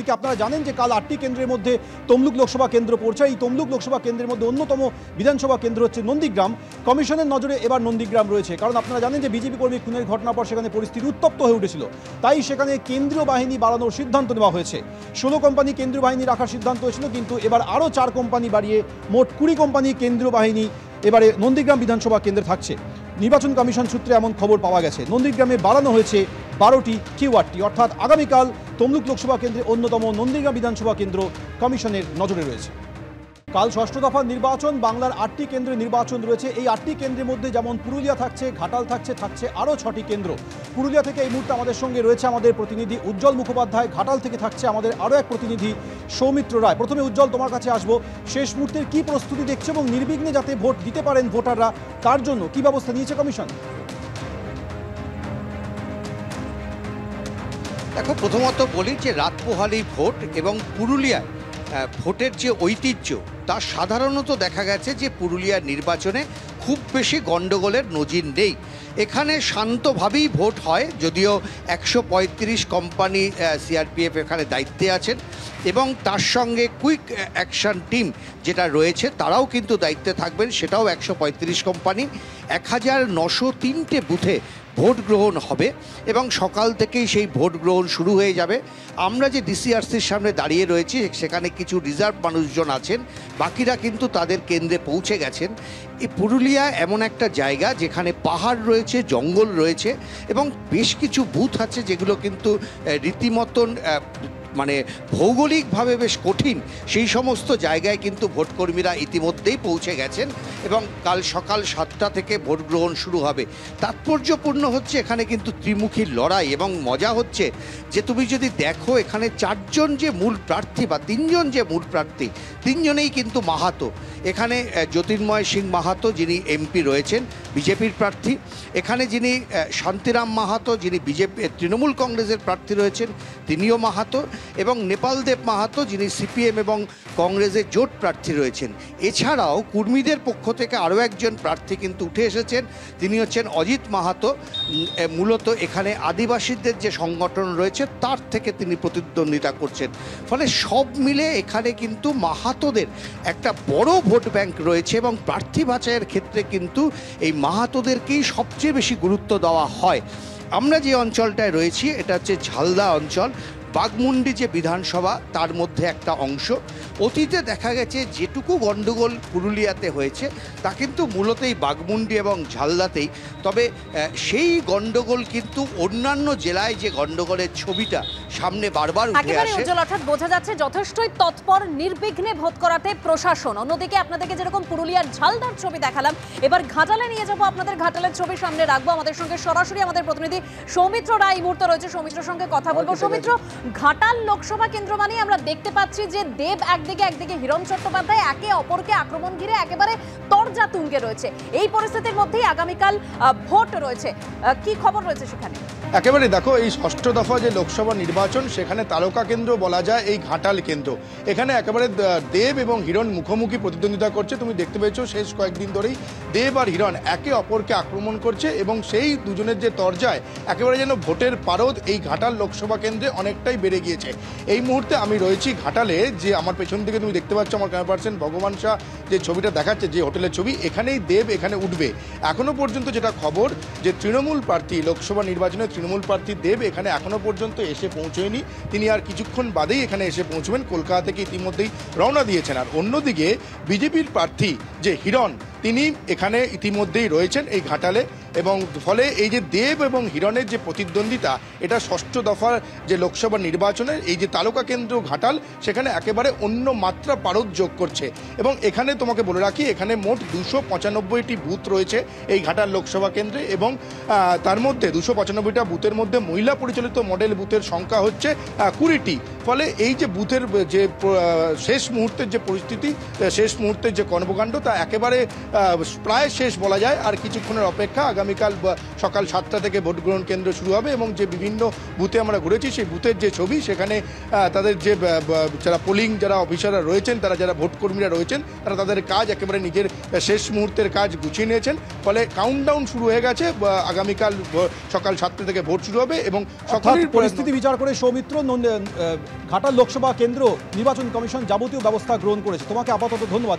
অন্যদিকে আপনারা জানেন যে কাল 8টি কেন্দ্রের মধ্যে তমলুক লোকসভা কেন্দ্র পড়ছে। এই তমলুক লোকসভা কেন্দ্রের মধ্যে অন্যতম বিধানসভা কেন্দ্র হচ্ছে নন্দীগ্রাম। কমিশনের নজরে এবার নন্দীগ্রাম রয়েছে, কারণ আপনারা জানেন যে বিজেপি কর্মী খুনের ঘটনার পর সেখানে পরিস্থিতি উত্তপ্ত হয়ে উঠেছিল। তাই সেখানে কেন্দ্রীয় বাহিনী বাড়ানোর সিদ্ধান্ত নেওয়া হয়েছে। 16 কোম্পানি কেন্দ্রীয় বাহিনী রাখার সিদ্ধান্ত হয়েছিল, কিন্তু এবার আরও 4 কোম্পানি বাড়িয়ে মোট 20 কোম্পানি কেন্দ্রীয় বাহিনী এবারে নন্দীগ্রাম বিধানসভা কেন্দ্রে থাকছে। নির্বাচন কমিশন সূত্রে এমন খবর পাওয়া গেছে। নন্দীগ্রামে বাড়ানো হয়েছে 12টি কিউআরটি, অর্থাৎ আগামীকাল তমলুক লোকসভা কেন্দ্রে অন্যতম নন্দীগ্রাম বিধানসভা কেন্দ্র কমিশনের নজরে রয়েছে। কাল 6ষ্ঠ দফার নির্বাচন, বাংলার 8টি কেন্দ্রে নির্বাচন রয়েছে। এই 8টি কেন্দ্রের মধ্যে যেমন পুরুলিয়া থাকছে, ঘাটাল থাকছে আরও 6টি কেন্দ্র। পুরুলিয়া থেকে এই মুহূর্তে আমাদের সঙ্গে রয়েছে আমাদের প্রতিনিধি উজ্জ্বল মুখোপাধ্যায়, ঘাটাল থেকে থাকছে আমাদের আরও এক প্রতিনিধি সৌমিত্র রায়। প্রথমে উজ্জ্বল, তোমার কাছে আসবো। শেষ মুহূর্তের কি প্রস্তুতি দেখছো এবং নির্বিঘ্নে যাতে ভোট দিতে পারেন ভোটাররা, তার জন্য কি ব্যবস্থা নিয়েছে কমিশন? দেখো, প্রথমত বলি যে রাত পোহালেই ভোট এবং পুরুলিয়ায় ভোটের যে ঐতিহ্য তা সাধারণত দেখা গেছে যে পুরুলিয়ার নির্বাচনে খুব বেশি গণ্ডগোলের নজির নেই। এখানে শান্তভাবেই ভোট হয়, যদিও 135 কোম্পানি সিআরপিএফ এখানে দায়িত্বে আছেন এবং তার সঙ্গে কুইক অ্যাকশন টিম যেটা রয়েছে তারাও কিন্তু দায়িত্বে থাকবেন, সেটাও 135 কোম্পানি। 1903টে বুথে ভোট গ্রহণ হবে এবং সকাল থেকেই সেই ভোট গ্রহণ শুরু হয়ে যাবে। আমরা যে ডিসিআরসির সামনে দাঁড়িয়ে রয়েছি সেখানে কিছু রিজার্ভ মানুষজন আছেন, বাকিরা কিন্তু তাদের কেন্দ্রে পৌঁছে গেছেন। এই পুরুলিয়া এমন একটা জায়গা যেখানে পাহাড় রয়েছে, জঙ্গল রয়েছে এবং বেশ কিছু বুথ আছে যেগুলো কিন্তু রীতিমতন মানে ভৌগোলিকভাবে বেশ কঠিন। সেই সমস্ত জায়গায় কিন্তু ভোটকর্মীরা ইতিমধ্যেই পৌঁছে গেছেন এবং কাল সকাল 7টা থেকে ভোট গ্রহণ শুরু হবে। তাৎপর্যপূর্ণ হচ্ছে এখানে কিন্তু ত্রিমুখী লড়াই এবং মজা হচ্ছে যে তুমি যদি দেখো এখানে 4জন যে মূল প্রার্থী বা 3জন যে মূল প্রার্থী, 3জনেই কিন্তু মাহাতো। এখানে জ্যোতির্ময় সিং মাহাতো যিনি এমপি রয়েছেন, বিজেপির প্রার্থী। এখানে যিনি শান্তিরাম মাহাতো, যিনি বিজেপি তৃণমূল কংগ্রেসের প্রার্থী রয়েছেন, তিনিও মাহাতো। এবং নেপালদেব মাহাতো যিনি সিপিএম এবং কংগ্রেসের জোট প্রার্থী রয়েছেন। এছাড়াও কর্মীদের পক্ষ থেকে আরও একজন প্রার্থী কিন্তু উঠে এসেছেন, তিনি হচ্ছেন অজিত মাহাতো। মূলত এখানে আদিবাসীদের যে সংগঠন রয়েছে তার থেকে তিনি প্রতিদ্বন্দ্বিতা করছেন। ফলে সব মিলে এখানে কিন্তু মাহাতোদের একটা বড় ভোট ব্যাংক রয়েছে এবং প্রার্থী বাছাইয়ের ক্ষেত্রে কিন্তু এই মাহাতোদেরকেই সবচেয়ে বেশি গুরুত্ব দেওয়া হয়। আমরা যে অঞ্চলটায় রয়েছি এটা হচ্ছে ঝালদা অঞ্চল, বাঘমুন্ডি যে বিধানসভা তার মধ্যে একটা অংশ। অতীতে দেখা গেছে যেটুকু গণ্ডগোল পুরুলিয়াতে হয়েছে তা কিন্তু মূলত এই বাঘমুন্ডি এবং ঝালদাতেই। তবে সেই গণ্ডগোল কিন্তু অন্যান্য জেলায় যে গণ্ডগোলের ছবিটা সামনে বারবার উঠে আসে। অর্থাৎ বোঝা যাচ্ছে যথেষ্টই তৎপর নির্বিঘ্নে ভোট করাতে প্রশাসন। অন্যদিকে আপনাদেরকে যেরকম পুরুলিয়ার ঝালদার ছবি দেখালাম, এবার ঘাটালে নিয়ে যাবো, আপনাদের ঘাটালের ছবি সামনে রাখবো। আমাদের সঙ্গে সরাসরি আমাদের প্রতিনিধি সৌমিত্র রায় এই মুহূর্তে রয়েছে, সৌমিত্রের সঙ্গে কথা বলবো। সৌমিত্র, ঘাটাল লোকসভা কেন্দ্র মানে আমরা দেখতে পাচ্ছি যে দেব একদিকে হিরণ চট্টোপাধ্যায় একে অপরকে আক্রমণ ঘিরে একেবারে তরজা তুঙ্গে রয়েছে। এই পরিস্থিতির মধ্যেই আগামীকাল ভোট রয়েছে, কি খবর রয়েছে সেখানে? একেবারে দেখো, এই 6ষ্ঠ দফা যে লোকসভা নির্বাচন সেখানে তারকা কেন্দ্র বলা যায় এই ঘাটাল কেন্দ্র। এখানে একেবারে দেব এবং হিরণ মুখোমুখি প্রতিদ্বন্দ্বিতা করছে। তুমি দেখতে পেয়েছো শেষ কয়েকদিন ধরেই দেব আর হিরণ একে অপরকে আক্রমণ করছে এবং সেই দুজনের যে তরজায় একেবারে যেন ভোটের পারদ এই ঘাটাল লোকসভা কেন্দ্রে অনেকটাই বেড়ে গিয়েছে। এই মুহূর্তে আমি রয়েছি ঘাটালে, যে আমার পেছন থেকে তুমি দেখতে পাচ্ছ আমার ক্যামেরা পার্সন ভগবান শাহ যে ছবিটা দেখাচ্ছে, যে হোটেলের ছবি, এখানেই দেব এখানে উঠবে। এখনো পর্যন্ত যেটা খবর যে তৃণমূল প্রার্থী লোকসভা নির্বাচনে তৃণমূল প্রার্থী দেব এখানে এখনো পর্যন্ত এসে পৌঁছয়নি। তিনি আর কিছুক্ষণ বাদেই এখানে এসে পৌঁছবেন, কলকাতা থেকে ইতিমধ্যেই রওনা দিয়েছেন। আর অন্যদিকে বিজেপির প্রার্থী যে হিরণ, তিনি এখানে ইতিমধ্যেই রয়েছেন এই ঘাটালে। এবং ফলে এই যে দেব এবং হিরণের যে প্রতিদ্বন্দ্বিতা, এটা 6ষ্ঠ দফার যে লোকসভা নির্বাচনের এই যে তালুকা কেন্দ্র ঘাটাল, সেখানে একেবারে অন্য মাত্রা পারদ যোগ করছে। এবং এখানে তোমাকে বলে রাখি, এখানে মোট 295টি বুথ রয়েছে এই ঘাটাল লোকসভা কেন্দ্রে এবং তার মধ্যে 295টা বুথের মধ্যে মহিলা পরিচালিত মডেল বুথের সংখ্যা হচ্ছে 20টি। ফলে এই যে বুথের যে শেষ মুহূর্তের যে পরিস্থিতি, শেষ মুহূর্তের যে কর্মকাণ্ড, তা একেবারে প্রায় শেষ বলা যায়। আর কিছুক্ষণের অপেক্ষা, আগামী আগামীকাল সকাল 7টা থেকে ভোট গ্রহণ কেন্দ্র শুরু হবে এবং যে বিভিন্ন বুথে আমরা ঘুরেছি সেই বুথের যে ছবি সেখানে তাদের যে যারা পোলিং যারা অফিসাররা রয়েছেন, তারা যারা ভোটকর্মীরা রয়েছেন, তারা তাদের কাজ একেবারে নিজের শেষ মুহূর্তের কাজ গুছিয়ে নিয়েছেন। ফলে কাউন্টডাউন শুরু হয়ে গেছে, আগামীকাল সকাল 7টা থেকে ভোট শুরু হবে এবং সকলের পরিস্থিতি বিচার করে সৌমিত্র, ঘাটাল লোকসভা কেন্দ্র নির্বাচন কমিশন যাবতীয় ব্যবস্থা গ্রহণ করেছে। তোমাকে আপাতত ধন্যবাদ।